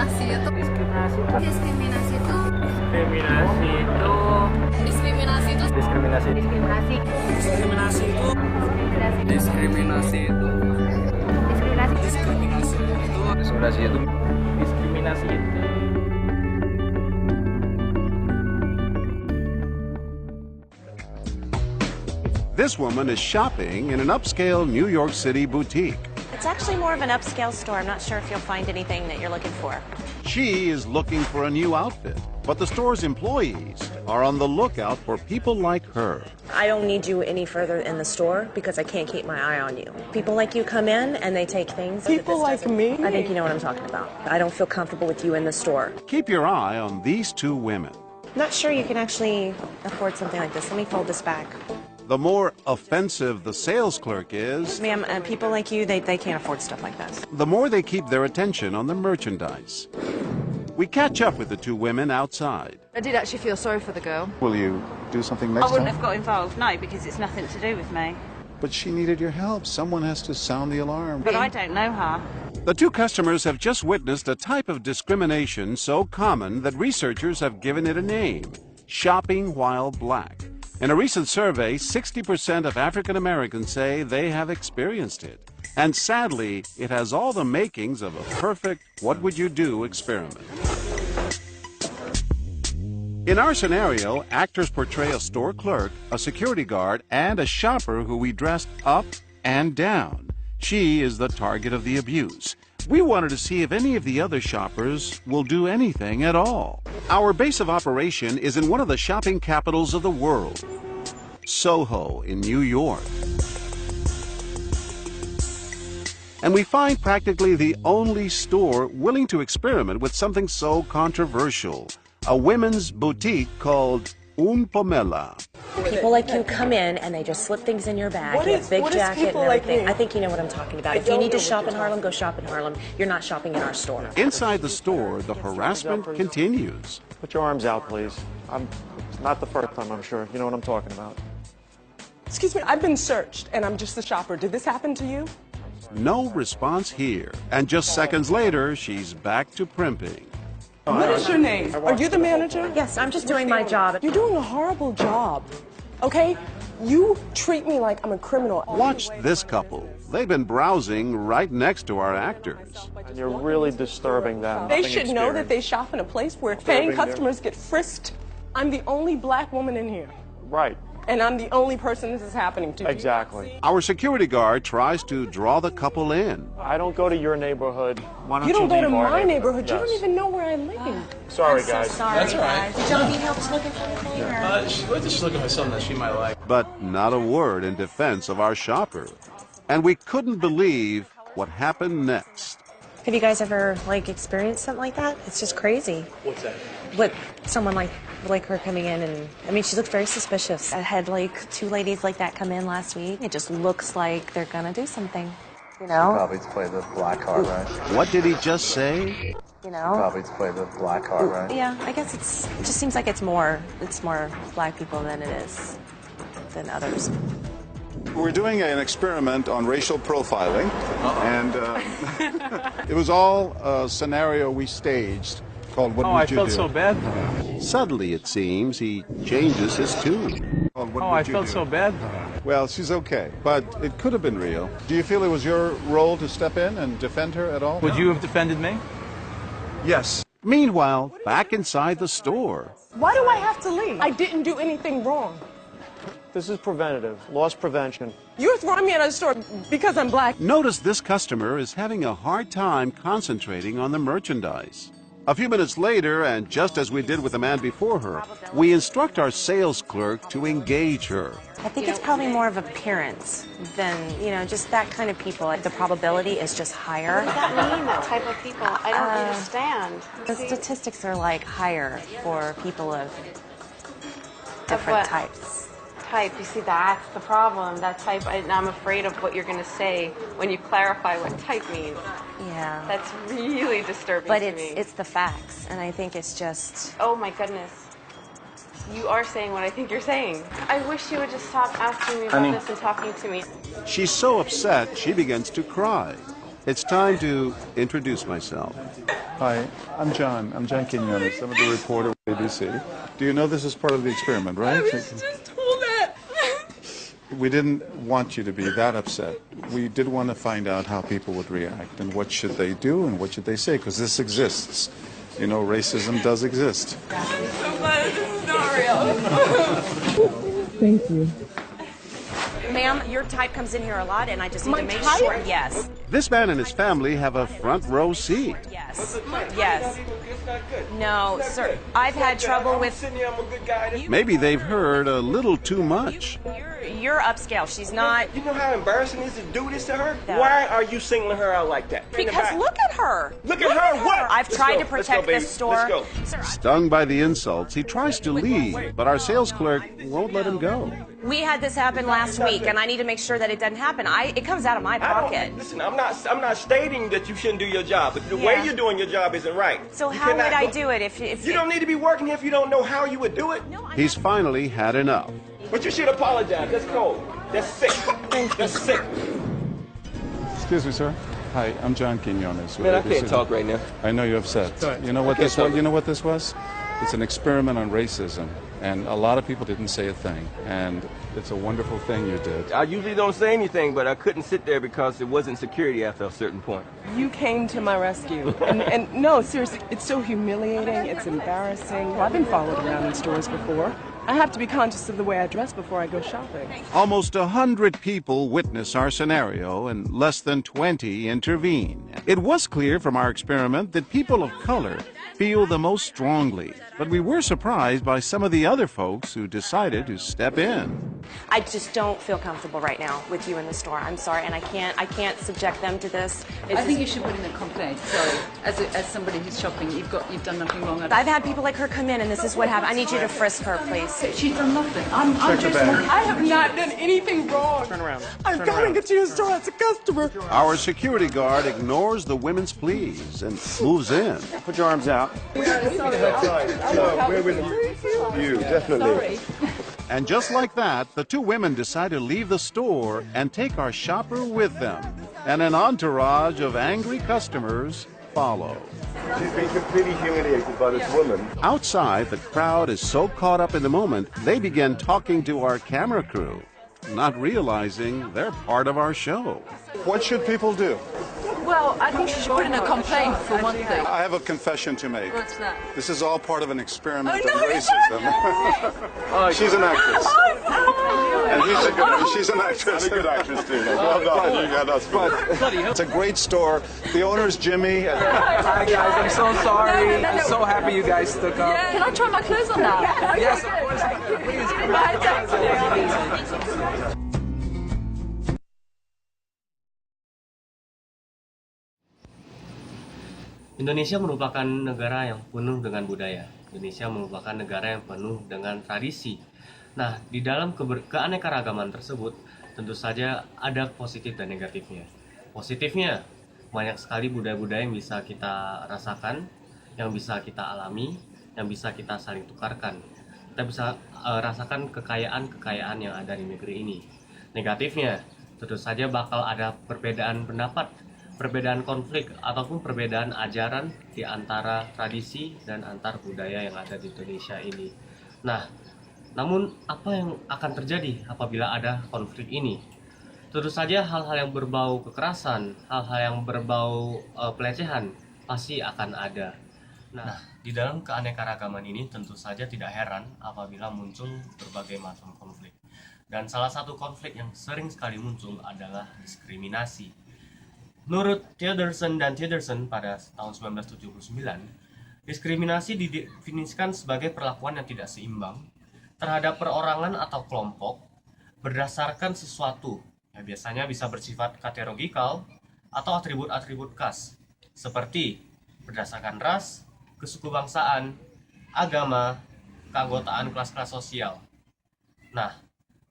Diskriminasi itu. Diskriminasi. Diskriminasi itu. Diskriminasi itu. Diskriminasi itu. Diskriminasi. Diskriminasi. Diskriminasi itu. Diskriminasi itu. Diskriminasi itu. Diskriminasi. Diskriminasi itu. Diskriminasi itu. This woman is shopping in an upscale New York City boutique. It's actually more of an upscale store. I'm not sure if you'll find anything that you're looking for. She is looking for a new outfit, but the store's employees are on the lookout for people like her. I don't need you any further in the store because I can't keep my eye on you. People like you come in and they take things. People like me? I think you know what I'm talking about. I don't feel comfortable with you in the store. Keep your eye on these two women. Not sure you can actually afford something like this. Let me fold this back. The more offensive the sales clerk is, Ma'am, people like you, they can't afford stuff like this. the more they keep their attention on the merchandise. We catch up with the two women outside. I did actually feel sorry for the girl. Will you do something I next wouldn't time? have got involved, no, because it's nothing to do with me. But she needed your help. Someone has to sound the alarm. But I don't know her. The two customers have just witnessed a type of discrimination so common that researchers have given it a name: shopping while black. In a recent survey, 60% of African Americans say they have experienced it. And sadly, it has all the makings of a perfect what would you do experiment. In our scenario, actors portray a store clerk, a security guard, and a shopper who we dressed up and down. She is the target of the abuse. We wanted to see if any of the other shoppers will do anything at all. Our base of operation is in one of the shopping capitals of the world, Soho in New York. And we find practically the only store willing to experiment with something so controversial, a women's boutique called Un Pomela. People like you come in and they just slip things in your bag. What You is- have big what is jacket and people like everything. me? I think you know what I'm talking about. I If you don't need to know what shop you're in Harlem, go shop in Harlem. You're not shopping in our store. Inside the store, the harassment continues. Put your arms out, please. It's not the first time, I'm sure. You know what I'm talking about. Excuse me, I've been searched and I'm just a shopper. Did this happen to you? No response here. And just seconds later, she's back to primping. What is your name? Are you the manager? Yes, I'm just doing my job. You're doing a horrible job, okay? You treat me like I'm a criminal. Watch this couple. They've been browsing right next to our actors. And you're really disturbing them. They should know that they shop in a place where paying customers get frisked. I'm the only black woman in here, Right, and I'm the only person this is happening to. exactly. Our security guard tries to draw the couple in. I don't go to your neighborhood. Why don't You don't go to leave our my neighborhood. You Yes. don't even know where I live. Sorry, guys. Sorry, That's all right. guys. Did y'all need help looking for anything? Or? Let's just look at something that she might like. But not a word in defense of our shopper. And we couldn't believe what happened next. Have you guys ever experienced something like that? It's just crazy. What's that? With someone like her coming in, and I mean, she looked very suspicious. I had two ladies like that come in last week. It just looks like they're gonna do something, you know? Probably to play the black card, right? What did he just say? You know? Probably to play the black card, right? Yeah, I guess it just seems like it's more black people than it is than others. We're doing an experiment on racial profiling, and it was all a scenario we staged called "What Oh, Would I You felt Do?" so bad. Suddenly, it seems, he changes his tune. Called, "What Oh, Would I You felt Do?" so bad. Well, she's okay, but it could have been real. Do you feel it was your role to step in and defend her at all? Would you have defended me? Yes. Meanwhile, back inside the store, Why do I have to leave? I didn't do anything wrong. This is preventative, loss prevention. You're throwing me out of the store because I'm black. notice this customer is having a hard time concentrating on the merchandise. A few minutes later, and just as we did with the man before her, we instruct our sales clerk to engage her. I think it's probably more of appearance than, just that kind of people. The probability is just higher. What does that mean, that type of people? I don't understand. The statistics are higher for people of different what? types. Type, you see, that's the problem. That type, I'm afraid of what you're going to say when you clarify what type means. Yeah. That's really disturbing But to me. it's the facts, and I think it's just. Oh my goodness. You are saying what I think you're saying. I wish you would just stop asking me about this and talking to me. She's so upset, she begins to cry. It's time to introduce myself. Hi, I'm John. I'm John Quinones. I'm the reporter with ABC. Do you know this is part of the experiment, right? I was just told that. We didn't want you to be that upset. We did want to find out how people would react and what should they do and what should they say, because this exists. You know, racism does exist. I'm so glad this is not real. Thank you. Ma'am, your type comes in here a lot, and I just need My to make type? sure. Yes. This man and his family have a front row seat. Yes. Yes. No, sir. I've had trouble with. Maybe they've heard a little too much. You're upscale. She's not. You know how embarrassing it is to do this to her? No. Why are you singling her out like that? Because look at her. Look at her. What? I've Let's tried go. to protect Let's go, this store. Let's go. Sir, Stung by the insults, he tries to leave, but our sales clerk won't let him go. we had this happen last week, and I need to make sure that it doesn't happen. It comes out of my pocket. Listen, I'm not stating that you shouldn't do your job, but the Yeah. way you're doing your job isn't right. So You how would cannot I go- do it if You don't need to be working here if you don't know how you would do it. He's finally had enough. But you should apologize. That's cold. That's sick. That's sick. Excuse me, sir. Hi, I'm John Quinones. with Man, I ABC. can't talk right now. I know you're upset. You know what this was? You know what this was? It's an experiment on racism, and a lot of people didn't say a thing, and it's a wonderful thing you did. I usually don't say anything, but I couldn't sit there because it wasn't security after a certain point. You came to my rescue. And no, seriously, it's so humiliating. It's embarrassing. Well, I've been followed around in stores before. I have to be conscious of the way I dress before I go shopping. Almost 100 people witness our scenario and less than 20 intervene. It was clear from our experiment that people of color feel the most strongly, but we were surprised by some of the other folks who decided to step in. I just don't feel comfortable right now with you in the store. I'm sorry, and I can't subject them to this. I think you should put in a complaint. Sorry, as somebody who's shopping, you've done nothing wrong. I've had people like her come in, and this is what happened. I need you to frisk her, please. She's done nothing. I'm just. I have not done anything wrong. Turn around. I'm coming into your store as a customer. Our security guard ignores the women's pleas and moves in. Put your arms out. We're with you, definitely. And just like that, the two women decide to leave the store and take our shopper with them. And an entourage of angry customers follow. She's been completely humiliated by this woman. Outside, the crowd is so caught up in the moment, they begin talking to our camera crew, not realizing they're part of our show. What should people do? Well, I think she should put in a complaint for one thing. I have a confession to make. What's that? This is all part of an experiment Oh, on no, it's not. racism. She's an actress. And she's an actress. And a good actress too. Well done. You got us. It's a great store. The owner's Jimmy. Hi guys, I'm so sorry. I'm so happy you guys stuck up. Can I try my clothes on now? Yes, of course. Please come back. Indonesia merupakan negara yang penuh dengan budaya. Indonesia merupakan negara yang penuh dengan tradisi. Nah, di dalam keanekaragaman tersebut, tentu saja ada positif dan negatifnya. Positifnya, banyak sekali budaya-budaya yang bisa kita rasakan, yang bisa kita alami, yang bisa kita saling tukarkan. Kita bisa rasakan kekayaan-kekayaan yang ada di negeri ini. Negatifnya, tentu saja bakal ada perbedaan pendapat, perbedaan konflik, ataupun perbedaan ajaran di antara tradisi dan antar budaya yang ada di Indonesia ini. Nah, namun apa yang akan terjadi apabila ada konflik ini? Tentu saja hal-hal yang berbau kekerasan, hal-hal yang berbau pelecehan pasti akan ada. Nah, di dalam keanekaragaman ini tentu saja tidak heran apabila muncul berbagai macam konflik. Dan salah satu konflik yang sering sekali muncul adalah diskriminasi. Menurut Theodorson dan Theodorson pada tahun 1979, diskriminasi didefinisikan sebagai perlakuan yang tidak seimbang terhadap perorangan atau kelompok berdasarkan sesuatu yang biasanya bisa bersifat kategorikal atau atribut-atribut khas seperti berdasarkan ras, kesukubangsaan, agama, keanggotaan kelas-kelas sosial. Nah,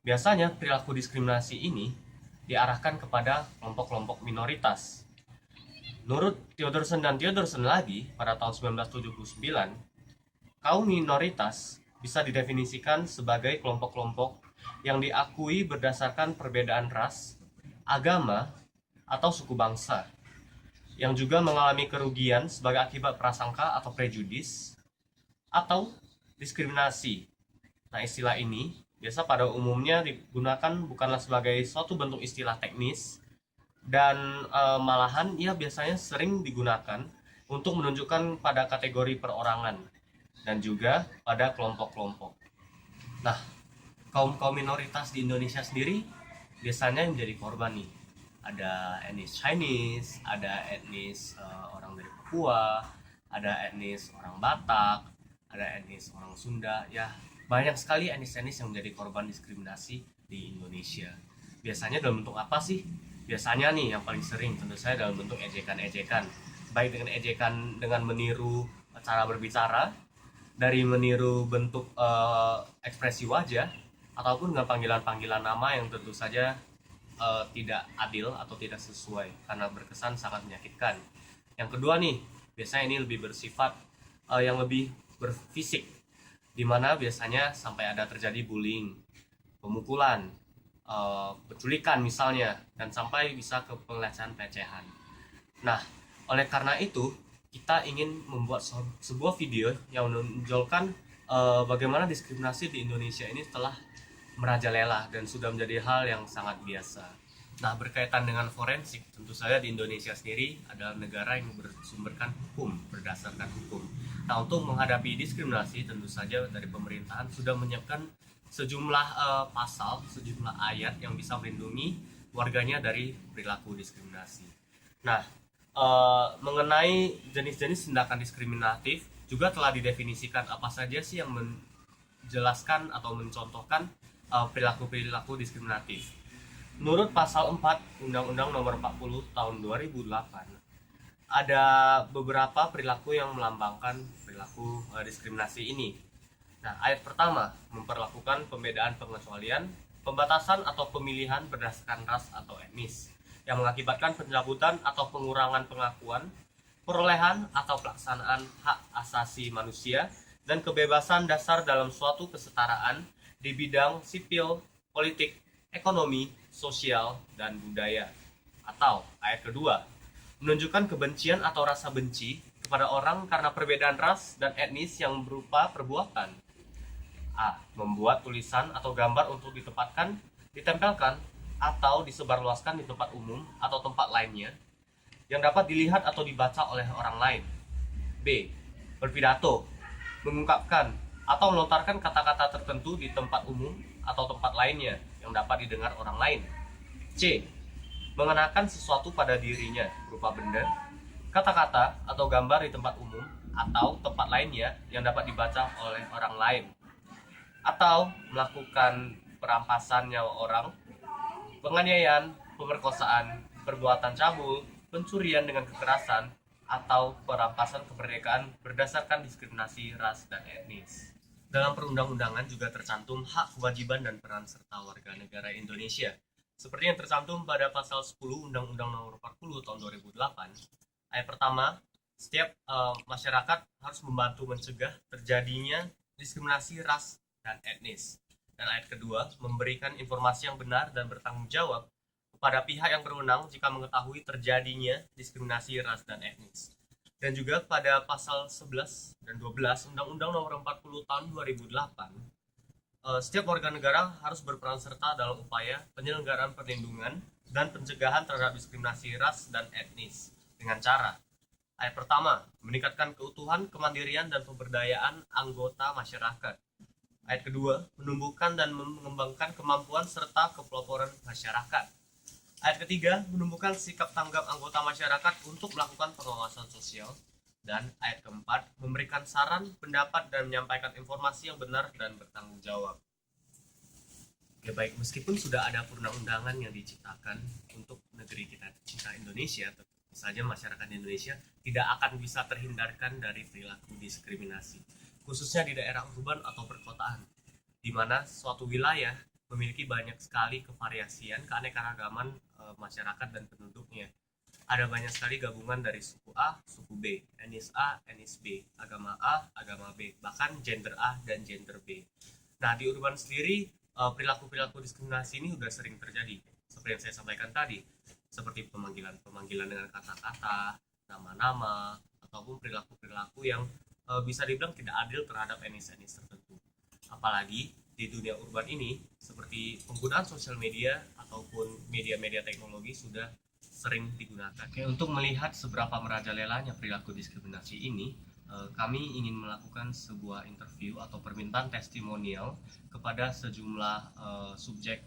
biasanya perilaku diskriminasi ini diarahkan kepada kelompok-kelompok minoritas. Menurut Theodorson dan Theodorson lagi, pada tahun 1979, kaum minoritas bisa didefinisikan sebagai kelompok-kelompok yang diakui berdasarkan perbedaan ras, agama, atau suku bangsa. yang juga mengalami kerugian sebagai akibat prasangka atau prejudis, atau diskriminasi. Nah, istilah ini biasa pada umumnya digunakan bukanlah sebagai suatu bentuk istilah teknis, dan malahan ia biasanya sering digunakan untuk menunjukkan pada kategori perorangan dan juga pada kelompok-kelompok. Nah, kaum minoritas di Indonesia sendiri biasanya yang menjadi korban nih. Ada etnis Chinese, ada etnis orang dari Papua, ada etnis orang Batak, ada etnis orang Sunda. Ya, banyak sekali etnis-etnis yang menjadi korban diskriminasi di Indonesia. Biasanya dalam bentuk apa sih? Biasanya nih yang paling sering tentu saja dalam bentuk ejekan-ejekan. Baik dengan ejekan dengan meniru cara berbicara, dari meniru bentuk ekspresi wajah, ataupun dengan panggilan-panggilan nama yang tentu saja tidak adil atau tidak sesuai karena berkesan sangat menyakitkan. Yang kedua nih, biasanya ini lebih bersifat yang lebih berfisik, di mana biasanya sampai ada terjadi bullying, pemukulan, penculikan misalnya, dan sampai bisa ke pelecehan-pelecehan. Nah, oleh karena itu kita ingin membuat sebuah video yang menonjolkan bagaimana diskriminasi di Indonesia ini telah merajalela dan sudah menjadi hal yang sangat biasa. Nah, berkaitan dengan forensik, tentu saja di Indonesia sendiri adalah negara yang bersumberkan hukum, berdasarkan hukum. Nah, untuk menghadapi diskriminasi, tentu saja dari pemerintahan sudah menyiapkan sejumlah pasal, sejumlah ayat yang bisa melindungi warganya dari perilaku diskriminasi. Nah, mengenai jenis-jenis tindakan diskriminatif juga telah didefinisikan apa saja sih yang menjelaskan atau mencontohkan perilaku-perilaku diskriminatif. Menurut pasal 4 Undang-Undang Nomor 40 Tahun 2008, ada beberapa perilaku yang melambangkan perilaku diskriminasi ini. Nah, ayat pertama memperlakukan pembedaan pengecualian, pembatasan atau pemilihan berdasarkan ras atau etnis yang mengakibatkan pencabutan atau pengurangan pengakuan, perolehan atau pelaksanaan hak asasi manusia dan kebebasan dasar dalam suatu kesetaraan di bidang sipil, politik, ekonomi, sosial, dan budaya. Atau ayat kedua, menunjukkan kebencian atau rasa benci kepada orang karena perbedaan ras dan etnis yang berupa perbuatan. A. Membuat tulisan atau gambar untuk ditempelkan, atau disebarluaskan di tempat umum atau tempat lainnya yang dapat dilihat atau dibaca oleh orang lain. B. Berpidato, mengungkapkan atau melontarkan kata-kata tertentu di tempat umum atau tempat lainnya yang dapat didengar orang lain. C. Mengenakan sesuatu pada dirinya berupa benda, kata-kata atau gambar di tempat umum atau tempat lainnya yang dapat dibaca oleh orang lain. Atau melakukan perampasan nyawa orang, penganiayaan, pemerkosaan, perbuatan cabul, pencurian dengan kekerasan, atau perampasan kemerdekaan berdasarkan diskriminasi ras dan etnis. Dalam perundang-undangan juga tercantum hak, kewajiban, dan peran serta warga negara Indonesia. Seperti yang tercantum pada pasal 10 Undang-Undang Nomor 40 Tahun 2008. Ayat pertama, setiap masyarakat harus membantu mencegah terjadinya diskriminasi ras dan etnis. Dan ayat kedua, memberikan informasi yang benar dan bertanggung jawab kepada pihak yang berwenang jika mengetahui terjadinya diskriminasi ras dan etnis. Dan juga pada pasal 11 dan 12 Undang-Undang Nomor 40 Tahun 2008, setiap warga negara harus berperan serta dalam upaya penyelenggaraan perlindungan dan pencegahan terhadap diskriminasi ras dan etnis dengan cara: ayat pertama, meningkatkan keutuhan, kemandirian, dan pemberdayaan anggota masyarakat. Ayat kedua, menumbuhkan dan mengembangkan kemampuan serta kepeloporan masyarakat. Ayat ketiga, menumbuhkan sikap tanggap anggota masyarakat untuk melakukan pengawasan sosial. Dan ayat keempat, memberikan saran, pendapat, dan menyampaikan informasi yang benar dan bertanggung jawab. Ya baik, meskipun sudah ada perundang-undangan yang diciptakan untuk negeri kita tercinta Indonesia, tentu saja masyarakat Indonesia tidak akan bisa terhindarkan dari perilaku diskriminasi, khususnya di daerah urban atau perkotaan, di mana suatu wilayah memiliki banyak sekali kevariasian, keanekaragaman masyarakat dan penduduknya. Ada banyak sekali gabungan dari suku A, suku B, etnis A, etnis B, agama A, agama B, bahkan gender A dan gender B. Nah, di urban sendiri perilaku-perilaku diskriminasi ini sudah sering terjadi. Seperti yang saya sampaikan tadi, seperti pemanggilan dengan kata-kata, nama-nama, ataupun perilaku-perilaku yang bisa dibilang tidak adil terhadap etnis-etnis tertentu. Apalagi di dunia urban ini, seperti penggunaan sosial media ataupun media-media teknologi sudah sering digunakan. Untuk melihat seberapa merajalelanya perilaku diskriminasi ini, kami ingin melakukan sebuah interview atau permintaan testimonial kepada sejumlah subjek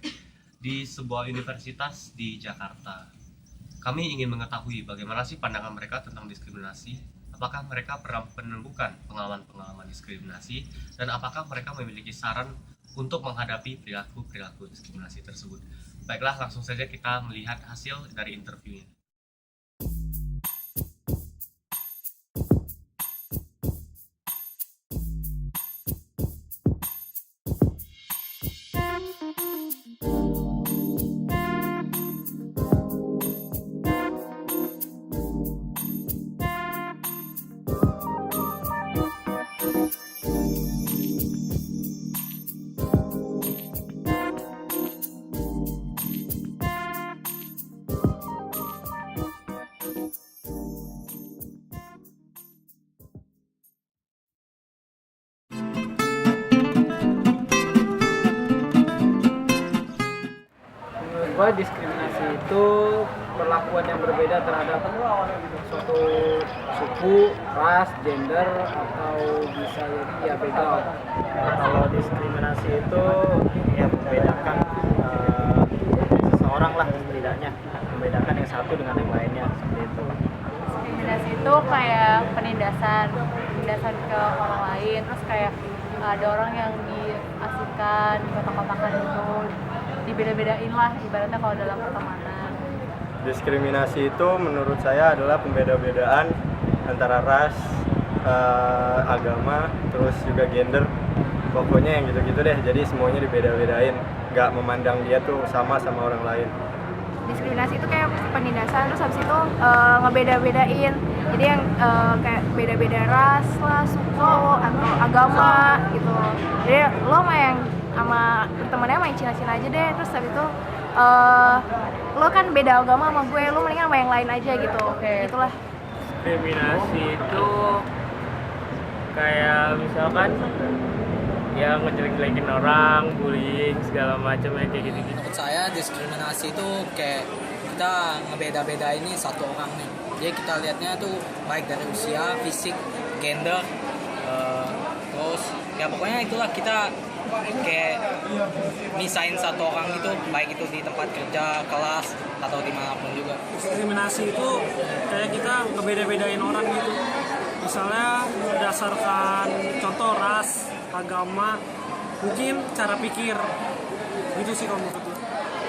di sebuah universitas di Jakarta. Kami ingin mengetahui bagaimana sih pandangan mereka tentang diskriminasi, apakah mereka pernah menemukan pengalaman-pengalaman diskriminasi, dan apakah mereka memiliki saran untuk menghadapi perilaku-perilaku diskriminasi tersebut. Baiklah, langsung saja kita melihat hasil dari interviewnya. Bahwa diskriminasi itu perlakuan yang berbeda terhadap suatu suku, ras, gender, atau bisa jadi ya begal. Kalau diskriminasi itu ya membedakan seseorang lah setidaknya, membedakan yang satu dengan yang lainnya, seperti itu. Diskriminasi itu kayak penindasan ke orang lain, terus kayak ada orang yang diasingkan, dikotak-kotakan gitu, dibeda-bedain lah ibaratnya kalau dalam pertemanan. Diskriminasi itu menurut saya adalah pembeda-bedaan antara ras, agama, terus juga gender. Pokoknya yang gitu-gitu deh, jadi semuanya dibeda-bedain, nggak memandang dia tuh sama orang lain. Diskriminasi itu kayak penindasan, terus habis itu ngebeda-bedain. Jadi yang kayak beda-beda ras lah, suku, atau agama gitu. Jadi lo mah yang sama temennya main Cina-Cina aja deh, terus habis itu lo kan beda agama sama gue, lo mendingan sama yang lain aja gitu. Gitulah. Diskriminasi itu kayak misalkan ya ngejelek-jelekin orang, bullying segala macam kayak gitu-gitu. Menurut saya diskriminasi itu kayak kita ngebeda-bedain ini satu orang nih. Jadi kita lihatnya tuh baik dari usia, fisik, gender, terus ya pokoknya itulah kita kayak misahin satu orang gitu, baik itu di tempat kerja, kelas, atau dimanapun juga. Diskriminasi itu kayak kita ngebeda-bedain orang gitu. Misalnya berdasarkan contoh ras, agama, mungkin cara pikir. Gitu sih kalau menurut gue.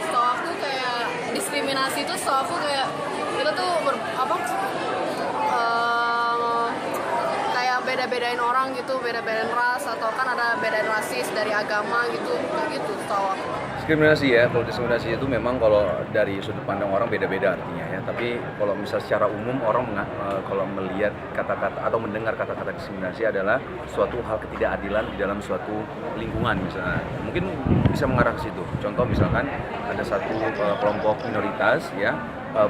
Setahu aku kayak diskriminasi itu setahu aku kayak kita tuh kayak beda-bedain orang gitu, beda-bedain ras, atau kan ada bedain rasis dari agama gitu, kayak gitu setahu aku. Diskriminasi ya, kalau diskriminasi itu memang kalau dari sudut pandang orang beda-beda artinya ya. Tapi kalau misal secara umum orang kalau melihat kata-kata atau mendengar kata-kata diskriminasi adalah suatu hal ketidakadilan di dalam suatu lingkungan misalnya. Mungkin bisa mengarah ke situ. Contoh misalkan ada satu kelompok minoritas ya,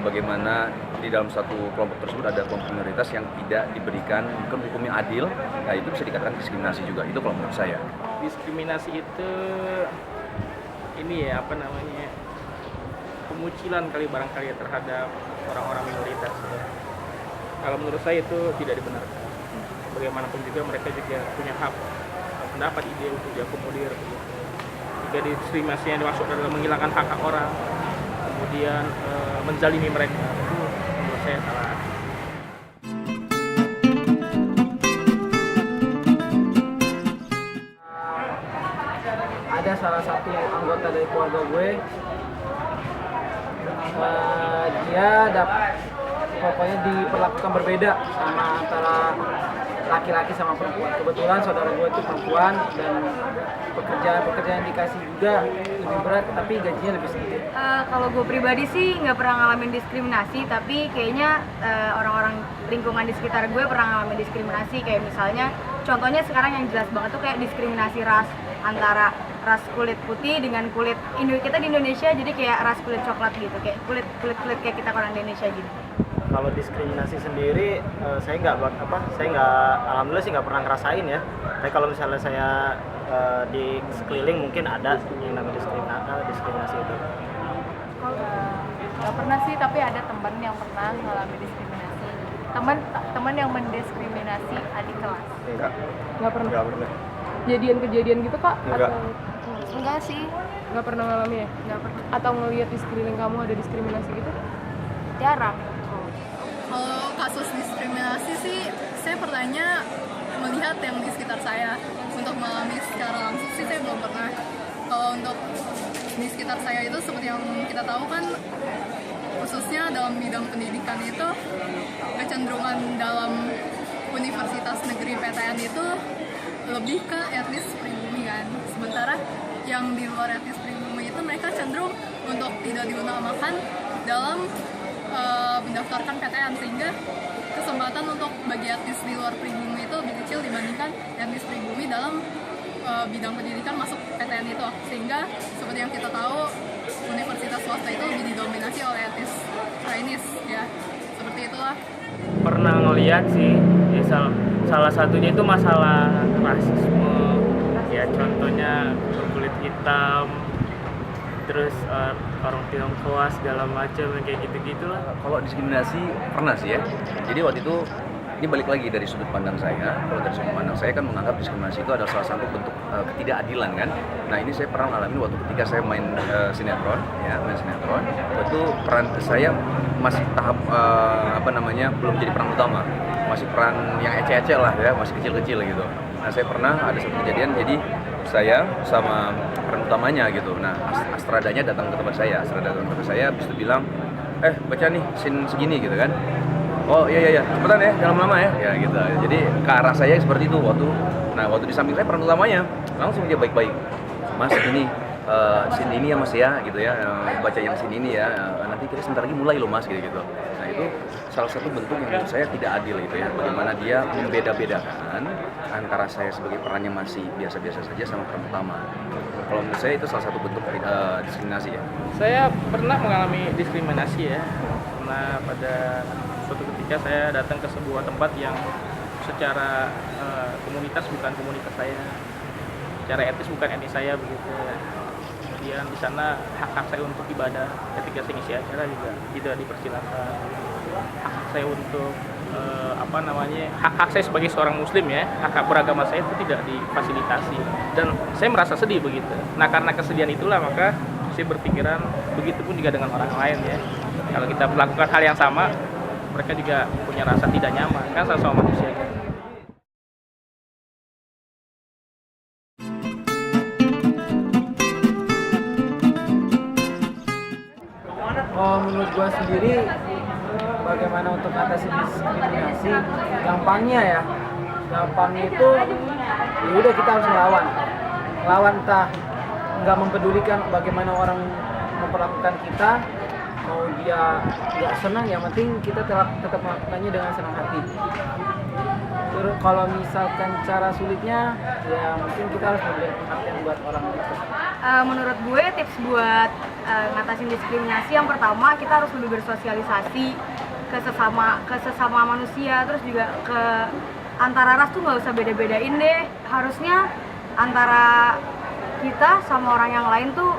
bagaimana di dalam satu kelompok tersebut ada kelompok minoritas yang tidak diberikan hukum yang adil, nah itu bisa dikatakan diskriminasi juga. Itu kalau menurut saya. Diskriminasi itu ini ya pemucilan kali barangkali terhadap orang-orang minoritas. Kalau menurut saya itu tidak dibenarkan. Bagaimanapun juga mereka juga punya hak pendapat, ide untuk diakomodir. Jika diskriminasi yang dimaksud adalah menghilangkan hak orang, kemudian menzalimi mereka, itu menurut saya salah. Ada salah satu anggota dari keluarga gue, dia pokoknya diperlakukan berbeda sama antara laki-laki sama perempuan. Kebetulan saudara gue itu perempuan dan pekerjaan dikasih juga lebih berat tapi gajinya lebih sedikit. Kalau gue pribadi sih nggak pernah ngalamin diskriminasi, tapi kayaknya orang-orang lingkungan di sekitar gue pernah ngalamin diskriminasi. Kayak misalnya contohnya sekarang yang jelas banget tuh kayak diskriminasi ras. antara ras kulit putih dengan kulit kita di Indonesia, jadi kayak ras kulit coklat gitu, kayak kulit kayak kita orang Indonesia gitu. Kalau diskriminasi sendiri saya nggak alhamdulillah sih nggak pernah ngerasain ya. Tapi kalau misalnya saya di sekeliling mungkin ada yang namanya diskriminasi itu. Nggak pernah sih, tapi ada teman yang pernah mengalami diskriminasi. Teman yang mendiskriminasi adik kelas. Nggak pernah. Nggak pernah. Kejadian gitu kak? Enggak. Enggak sih. Nggak pernah ngalami ya? Nggak pernah. Atau ngelihat di sekeliling kamu ada diskriminasi gitu? Jarang. Kalau kasus diskriminasi sih, saya pernahnya melihat yang di sekitar saya. Untuk mengalami secara langsung sih saya belum pernah. Kalau untuk di sekitar saya itu seperti yang kita tahu kan, khususnya dalam bidang pendidikan itu kecenderungan dalam universitas negeri PTN itu lebih ke etnis pribumi kan. Sementara yang di luar etnis pribumi itu mereka cenderung untuk tidak diutamakan dalam mendaftarkan PTN, sehingga kesempatan untuk bagi etnis di luar pribumi itu lebih kecil dibandingkan etnis pribumi dalam bidang pendidikan masuk PTN itu. Sehingga seperti yang kita tahu, universitas swasta itu lebih didominasi oleh etnis Chinese ya, seperti itulah. Pernah ngeliat sih, ya, salah satunya itu masalah rasisme ya, contohnya berkulit hitam, terus orang Tionghoa segala macam kayak gitu-gitulah. Kalau diskriminasi pernah sih ya. Jadi waktu itu ini balik lagi dari sudut pandang saya. Kalau dari sudut pandang saya kan menganggap diskriminasi itu adalah salah satu bentuk ketidakadilan kan. Nah ini saya pernah mengalami waktu ketika saya main sinetron. Waktu peran saya masih tahap belum jadi peran utama, masih peran yang ece-ece lah ya, masih kecil-kecil gitu. Nah saya pernah ada satu kejadian, jadi saya sama peran utamanya gitu. Nah Astradanya datang ke tempat saya, habis itu bilang, baca nih scene segini gitu kan. Oh iya cepetan ya, jangan lama ya gitu. Jadi ke arah saya seperti itu waktu di samping saya peran utamanya langsung dia baik-baik, Mas ini scene ini ya Mas ya gitu ya, baca yang scene ini ya, nanti kita sebentar lagi mulai loh Mas gitu. Nah itu salah satu bentuk yang menurut saya tidak adil gitu ya, bagaimana dia membeda-bedakan antara saya sebagai perannya masih biasa-biasa saja sama peran utama. Kalau menurut saya itu salah satu bentuk diskriminasi ya. Saya pernah mengalami diskriminasi ya, karena pada suatu ketika saya datang ke sebuah tempat yang secara komunitas bukan komunitas saya, secara etnis bukan etnis saya begitu. Kemudian di sana hak saya untuk ibadah ketika saya ngisi acara juga tidak dipersilakan. Hak saya untuk hak saya sebagai seorang muslim ya, hak beragama saya itu tidak difasilitasi, dan saya merasa sedih begitu. Nah karena kesedihan itulah maka saya berpikiran begitu pun juga dengan orang lain ya. Kalau kita melakukan hal yang sama, mereka juga punya rasa tidak nyaman, kan sama manusia. Menurut gue sendiri, bagaimana untuk atasi diskriminasi, gampangnya itu ya udah kita harus melawan entah nggak mempedulikan bagaimana orang memperlakukan kita, mau dia nggak senang, yang penting kita tetap melakukannya dengan senang hati. Terus kalau misalkan cara sulitnya, ya mungkin kita harus memberi pengertian buat orang itu. Menurut gue tips buat ngatasin diskriminasi, yang pertama kita harus lebih bersosialisasi ke sesama manusia, terus juga ke antara ras tuh nggak usah beda-bedain deh. Harusnya antara kita sama orang yang lain tuh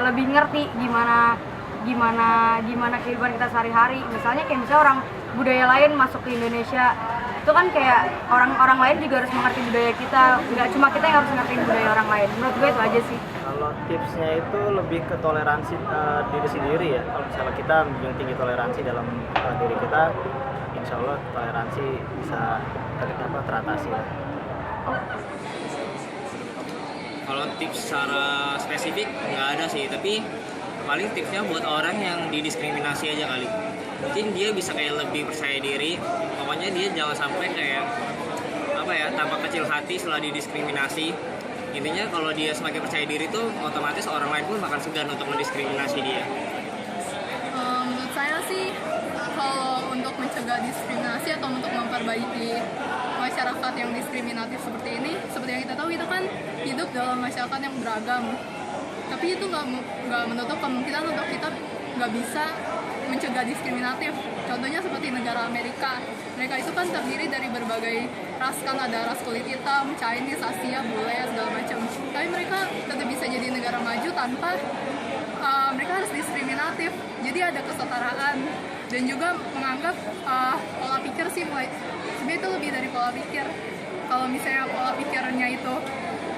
lebih ngerti gimana kehidupan kita sehari-hari. Misalnya orang budaya lain masuk ke Indonesia, itu kan kayak orang lain juga harus mengerti budaya kita, nggak cuma kita yang harus ngerti budaya orang lain. Menurut gue itu aja sih. Kalau tipsnya itu lebih ke toleransi diri sendiri ya. Kalau misalnya kita menjunjung tinggi toleransi dalam diri kita, insya Allah toleransi bisa teratasi lah. Kalau tips secara spesifik nggak ada sih, tapi paling tipsnya buat orang yang didiskriminasi aja kali. Mungkin dia bisa kayak lebih percaya diri, pokoknya dia jangan sampai kayak tampak kecil hati setelah didiskriminasi. Intinya kalau dia semakin percaya diri tuh otomatis orang lain pun bakal segan untuk mendiskriminasi dia. Menurut saya sih, kalau untuk mencegah diskriminasi atau untuk memperbaiki masyarakat yang diskriminatif seperti ini, seperti yang kita tahu, kita kan hidup dalam masyarakat yang beragam. Tapi itu nggak menutup kemungkinan untuk kita nggak bisa mencegah diskriminatif. Contohnya seperti negara Amerika. Mereka itu kan terdiri dari berbagai ras, kan ada ras kulit hitam, Chinese, Asia, bule, segala macam. Tapi mereka tetap bisa jadi negara maju tanpa mereka harus diskriminatif. Jadi ada kesetaraan dan juga menganggap pola pikir sih sebenarnya itu lebih dari pola pikir. Kalau misalnya pola pikirnya itu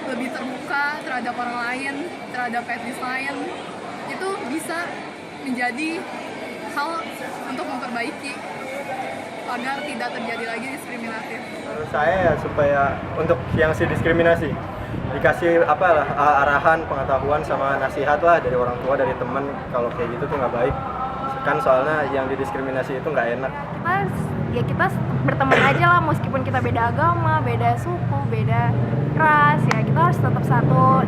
lebih terbuka terhadap orang lain, terhadap etnis lain, itu bisa menjadi hal untuk memperbaiki agar tidak terjadi lagi diskriminatif. Menurut saya ya, supaya untuk yang si diskriminasi dikasih arahan, pengetahuan sama nasihat lah dari orang tua, dari teman, kalau kayak gitu tuh nggak baik. Kan soalnya yang didiskriminasi itu nggak enak. Kita berteman aja lah, meskipun kita beda agama, beda suku, beda ras, ya kita harus tetap satu.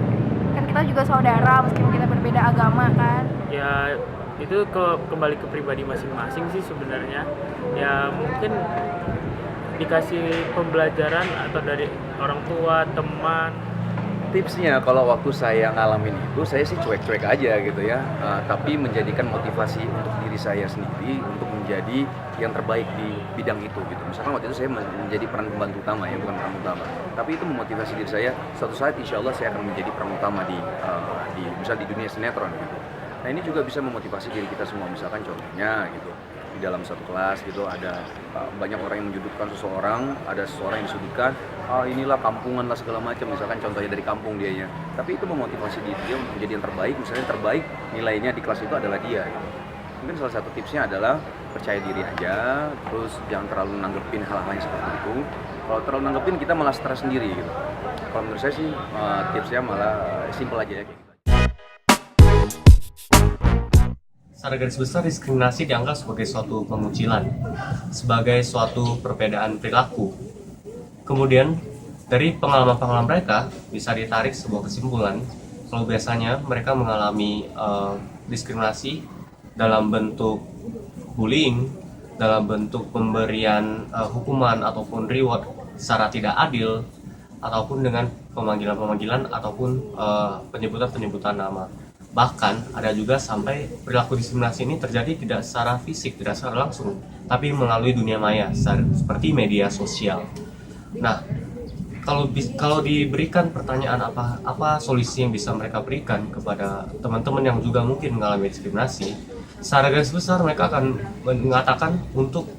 Kan kita juga saudara meskipun kita berbeda agama kan. Ya itu kembali ke pribadi masing-masing sih sebenarnya. Ya mungkin dikasih pembelajaran atau dari orang tua, teman. Tipsnya kalau waktu saya ngalamin itu, saya sih cuek-cuek aja gitu ya, tapi menjadikan motivasi untuk diri saya sendiri untuk menjadi yang terbaik di bidang itu gitu. Misalkan waktu itu saya menjadi peran pembantu utama ya, bukan peran utama, tapi itu memotivasi diri saya, suatu saat insya Allah saya akan menjadi peran utama misal di dunia sinetron gitu. Nah ini juga bisa memotivasi diri kita semua, misalkan contohnya gitu, di dalam satu kelas gitu ada banyak orang yang menyudutkan seseorang, ada seseorang yang disudutkan, inilah kampungan lah segala macam, misalkan contohnya dari kampung dianya, tapi itu memotivasi dia untuk menjadi yang terbaik, misalnya yang terbaik nilainya di kelas itu adalah dia gitu. Mungkin salah satu tipsnya adalah percaya diri aja, terus jangan terlalu nanggepin hal-hal yang seperti itu. Kalau terlalu nanggepin kita malah stres sendiri gitu. Kalau menurut saya sih tipsnya malah simpel aja ya. Secara garis besar, diskriminasi dianggap sebagai suatu pengucilan, sebagai suatu perbedaan perilaku. Kemudian, dari pengalaman-pengalaman mereka, bisa ditarik sebuah kesimpulan kalau biasanya mereka mengalami diskriminasi dalam bentuk bullying, dalam bentuk pemberian hukuman ataupun reward secara tidak adil, ataupun dengan pemanggilan-pemanggilan ataupun penyebutan-penyebutan nama. Bahkan ada juga sampai perilaku diskriminasi ini terjadi tidak secara fisik, tidak secara langsung, tapi melalui dunia maya seperti media sosial. Nah, kalau diberikan pertanyaan apa solusi yang bisa mereka berikan kepada teman-teman yang juga mungkin mengalami diskriminasi, secara garis besar mereka akan mengatakan untuk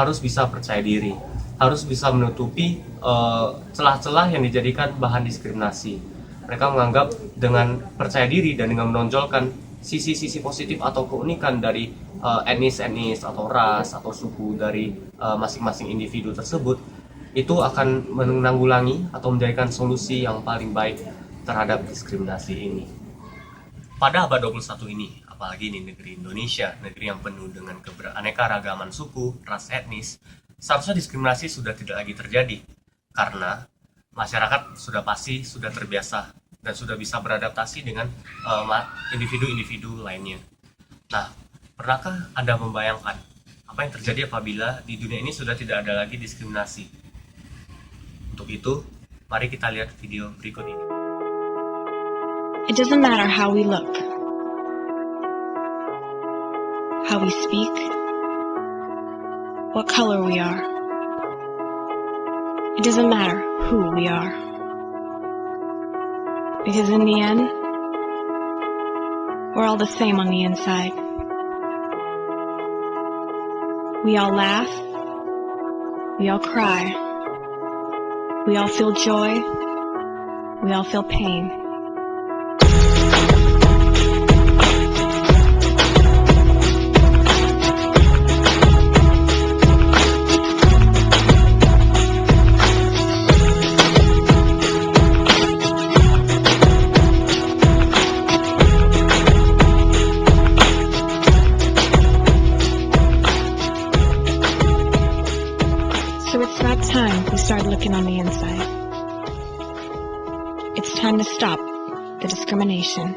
harus bisa percaya diri, harus bisa menutupi celah-celah yang dijadikan bahan diskriminasi. Mereka menganggap dengan percaya diri dan dengan menonjolkan sisi-sisi positif atau keunikan dari etnis atau ras atau suku dari masing-masing individu tersebut, itu akan menanggulangi atau menjadikan solusi yang paling baik terhadap diskriminasi ini. Pada abad 21 ini, apalagi di negeri Indonesia, negeri yang penuh dengan keanekaragaman suku, ras, etnis, seharusnya diskriminasi sudah tidak lagi terjadi karena masyarakat sudah terbiasa dan sudah bisa beradaptasi dengan individu-individu lainnya. Nah, pernahkah Anda membayangkan apa yang terjadi apabila di dunia ini sudah tidak ada lagi diskriminasi? Untuk itu, mari kita lihat video berikut ini. It doesn't matter how we look, how we speak, what color we are. It doesn't matter who we are. Because in the end, we're all the same on the inside. We all laugh. We all cry. We all feel joy. We all feel pain. So it's not time we start looking on the inside. It's time to stop the discrimination.